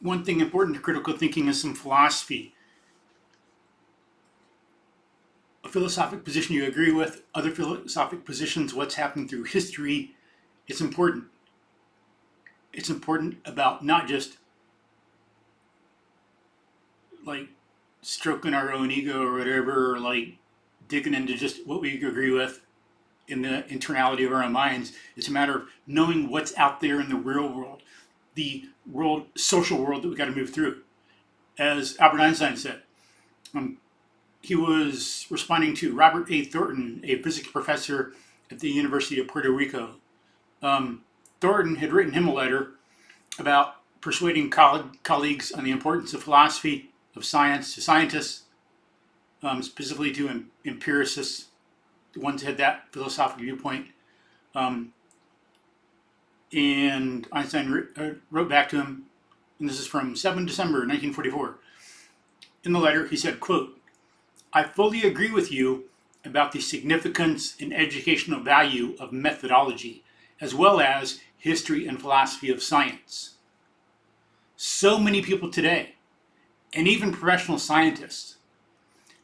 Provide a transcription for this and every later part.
one thing important to critical thinking is some philosophy. A philosophic position you agree with, other philosophic positions, what's happened through history, it's important. It's important about not just like stroking our own ego or whatever, or like digging into just what we agree with in the internality of our own minds. It's a matter of knowing what's out there in the real world, the world, social world that we got to move through. As Albert Einstein said, he was responding to Robert A. Thornton, a physics professor at the University of Puerto Rico. Thornton had written him a letter about persuading colleagues on the importance of philosophy, of science, to scientists, specifically to empiricists, the ones who had that philosophical viewpoint. And Einstein wrote back to him, and this is from 7 December 1944. In the letter, he said, quote, "I fully agree with you about the significance and educational value of methodology, as well as history and philosophy of science. So many people today, and even professional scientists,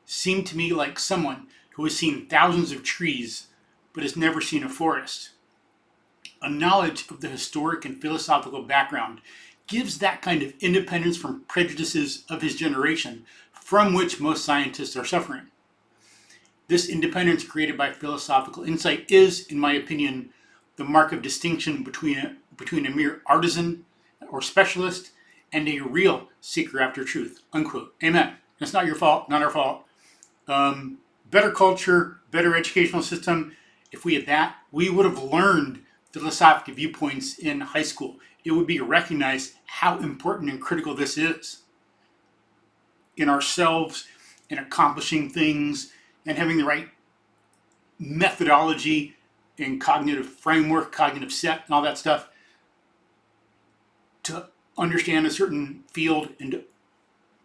seem to me like someone who has seen thousands of trees but has never seen a forest. A knowledge of the historic and philosophical background gives that kind of independence from prejudices of his generation, from which most scientists are suffering. This independence created by philosophical insight is, in my opinion, the mark of distinction between a mere artisan or specialist and a real seeker after truth." Unquote. Amen. It's not your fault, not our fault. Better culture, better educational system. If we had that, we would have learned philosophical viewpoints in high school. It would be recognized how important and critical this is in ourselves, in accomplishing things, and having the right methodology and cognitive framework, cognitive set, and all that stuff to understand a certain field and to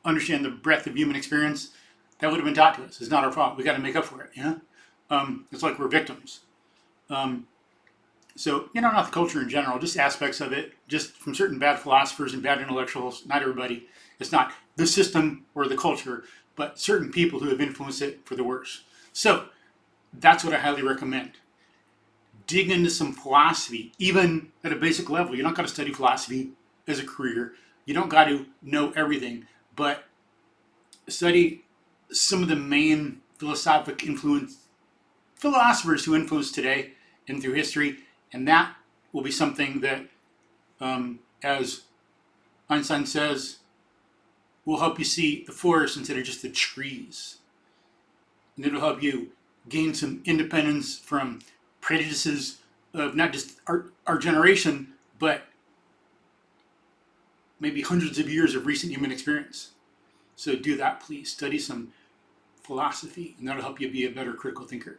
understand the breadth of human experience. That would have been taught to us. It's not our fault. We got to make up for it. It's like we're victims. So, not the culture in general, just aspects of it, just from certain bad philosophers and bad intellectuals, not everybody. It's not the system or the culture, but certain people who have influenced it for the worse. So, that's what I highly recommend. Dig into some philosophy, even at a basic level. You don't got to study philosophy as a career. You don't got to know everything, but study some of the main philosophers who influence today and through history, and that will be something that, as Einstein says, will help you see the forest instead of just the trees. And it'll help you gain some independence from prejudices of not just our generation, but maybe hundreds of years of recent human experience. So do that, please. Study some philosophy, and that'll help you be a better critical thinker.